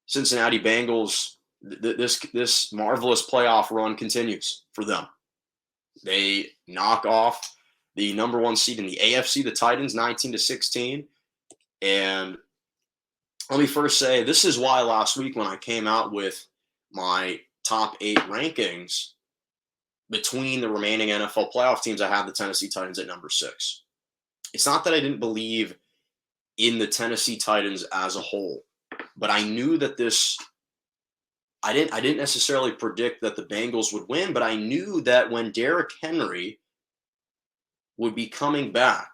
Cincinnati Bengals, this marvelous playoff run continues for them. They knock off the number one seed in the AFC, the Titans, 19-16. And let me first say, this is why last week when I came out with my top 8 rankings between the remaining NFL playoff teams, I had the Tennessee Titans at number 6. It's not that I didn't believe in the Tennessee Titans as a whole, but I knew that I didn't necessarily predict that the Bengals would win, but I knew that when Derrick Henry would be coming back,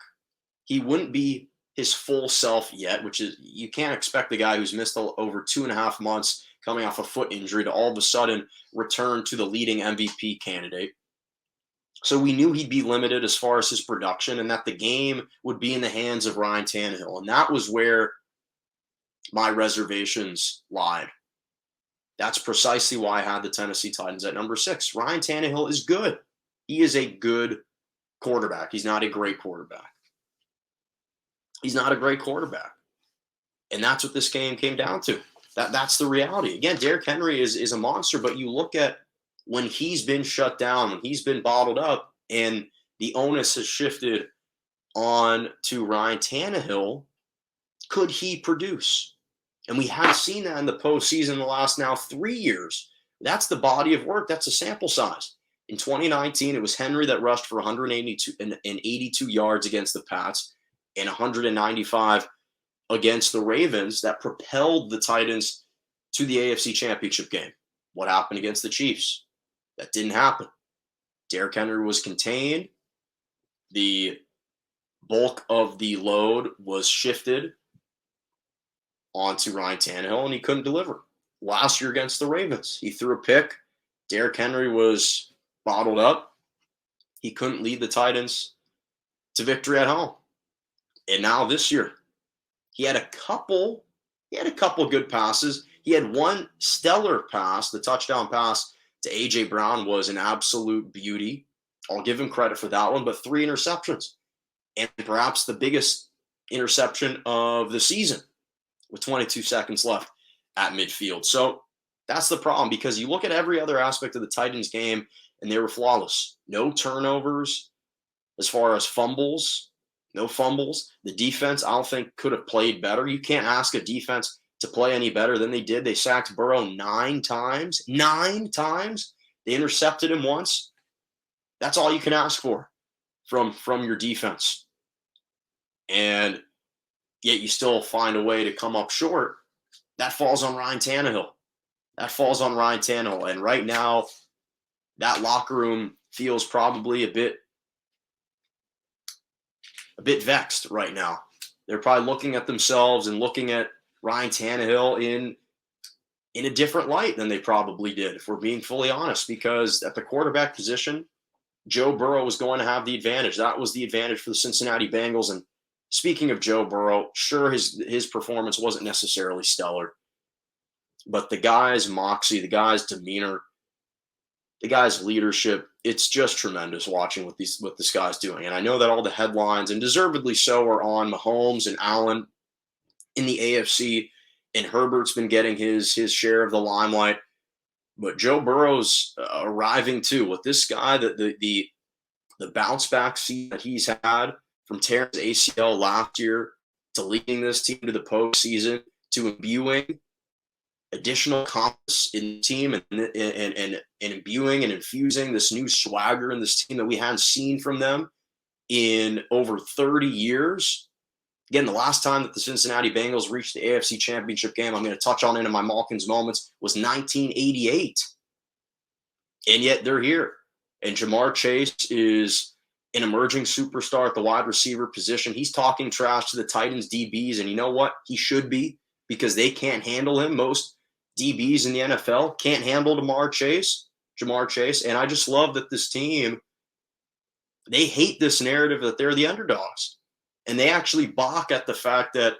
he wouldn't be his full self yet, which is, you can't expect the guy who's missed over 2.5 months coming off a foot injury to all of a sudden return to the leading MVP candidate. So we knew he'd be limited as far as his production and that the game would be in the hands of Ryan Tannehill. And that was where my reservations lied. That's precisely why I had the Tennessee Titans at number 6. Ryan Tannehill is good. He is a good quarterback. He's not a great quarterback. He's not a great quarterback. And that's what this game came down to. That's the reality. Again, Derrick Henry is a monster, but you look at when he's been shut down, when he's been bottled up, and the onus has shifted on to Ryan Tannehill, could he produce? And we have seen that in the postseason the last now 3 years. That's the body of work. That's a sample size. In 2019, it was Henry that rushed for 182 yards against the Pats and 195 against the Ravens that propelled the Titans to the AFC Championship game. What happened against the Chiefs? That didn't happen. Derrick Henry was contained. The bulk of the load was shifted onto Ryan Tannehill, and he couldn't deliver. Last year against the Ravens, he threw a pick. Derrick Henry was bottled up. He couldn't lead the Titans to victory at home. And now this year, he had a couple good passes. He had one stellar pass. The touchdown pass to A.J. Brown was an absolute beauty. I'll give him credit for that one, but 3 interceptions. And perhaps the biggest interception of the season with 22 seconds left at midfield. So that's the problem, because you look at every other aspect of the Titans game and they were flawless. No turnovers as far as fumbles, no fumbles. The defense, I don't think, could have played better. You can't ask a defense to play any better than they did. They sacked Burrow 9 times. 9 times. They intercepted him once. That's all you can ask for from your defense. And yet you still find a way to come up short. That falls on Ryan Tannehill. And right now, that locker room feels probably a bit vexed right now. They're probably looking at themselves and looking at Ryan Tannehill in a different light than they probably did, if we're being fully honest, because at the quarterback position, Joe Burrow was going to have the advantage. That was the advantage for the Cincinnati Bengals. And speaking of Joe Burrow, sure, his performance wasn't necessarily stellar, but the guy's moxie, the guy's demeanor, the guy's leadership, it's just tremendous watching what this guy's doing. And I know that all the headlines, and deservedly so, are on Mahomes and Allen in the AFC, and Herbert's been getting his share of the limelight. But Joe Burrow's arriving too. With this guy, the bounce back season that he's had, from tearing his ACL last year to leading this team to the postseason, to imbuing additional confidence in the team and imbuing and infusing this new swagger in this team that we hadn't seen from them in over 30 years. Again, the last time that the Cincinnati Bengals reached the AFC Championship game, I'm going to touch on it in my Malkin's moments, was 1988. And yet they're here. And Jamar Chase is an emerging superstar at the wide receiver position. He's talking trash to the Titans DBs, and you know what? He should be, because they can't handle him. Most DBs in the NFL can't handle Jamar Chase. And I just love that this team, they hate this narrative that they're the underdogs. And they actually balk at the fact that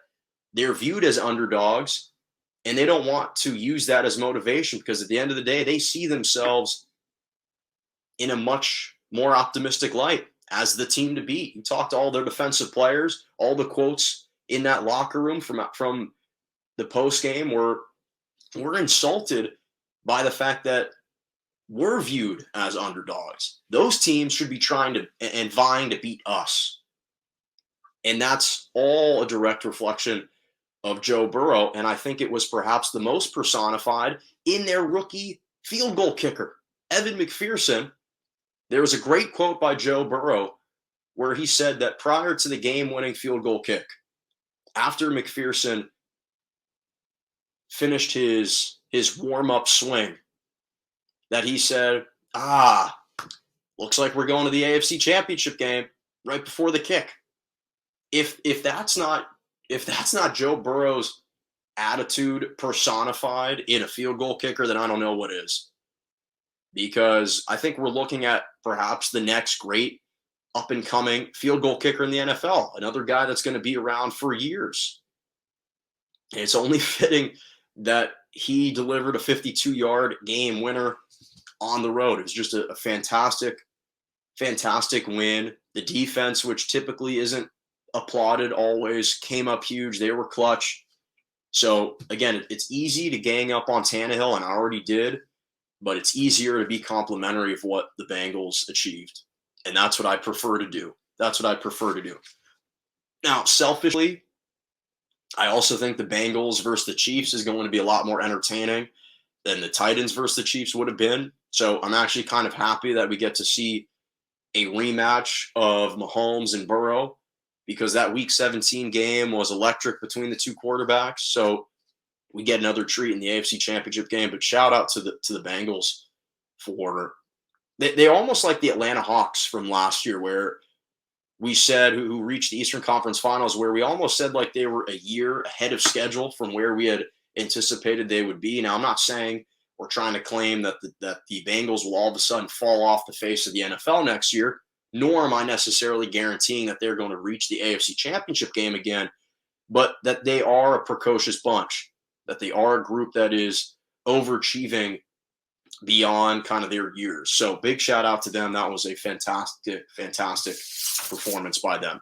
they're viewed as underdogs, and they don't want to use that as motivation, because at the end of the day, they see themselves in a much more optimistic light as the team to beat. You talk to all their defensive players, all the quotes in that locker room from the post game were We're insulted by the fact that we're viewed as underdogs. Those teams should be trying to and vying to beat us. And that's all a direct reflection of Joe Burrow. And I think it was perhaps the most personified in their rookie field goal kicker, Evan McPherson. There was a great quote by Joe Burrow where he said that prior to the game-winning field goal kick, after McPherson finished his warm-up swing, that he said, looks like we're going to the AFC Championship game right before the kick. If that's not Joe Burrow's attitude personified in a field goal kicker, then I don't know what is. Because I think we're looking at perhaps the next great up-and-coming field goal kicker in the NFL, another guy that's going to be around for years. And it's only fitting that he delivered a 52-yard game winner on the road. It was just a fantastic win. The defense, which typically isn't applauded always, came up huge. They were clutch. So, again, it's easy to gang up on Tannehill, and I already did, but it's easier to be complimentary of what the Bengals achieved. And that's what I prefer to do. Now, selfishly, I also think the Bengals versus the Chiefs is going to be a lot more entertaining than the Titans versus the Chiefs would have been. So I'm actually kind of happy that we get to see a rematch of Mahomes and Burrow, because that Week 17 game was electric between the two quarterbacks. So we get another treat in the AFC Championship game. But shout out to the Bengals for they almost like the Atlanta Hawks from last year, where we said who reached the Eastern Conference Finals, where we almost said like they were a year ahead of schedule from where we had anticipated they would be. Now, I'm not saying we're trying to claim that the Bengals will all of a sudden fall off the face of the NFL next year, nor am I necessarily guaranteeing that they're going to reach the AFC Championship game again, but that they are a precocious bunch, that they are a group that is overachieving beyond kind of their years. So big shout out to them. That was a fantastic performance by them.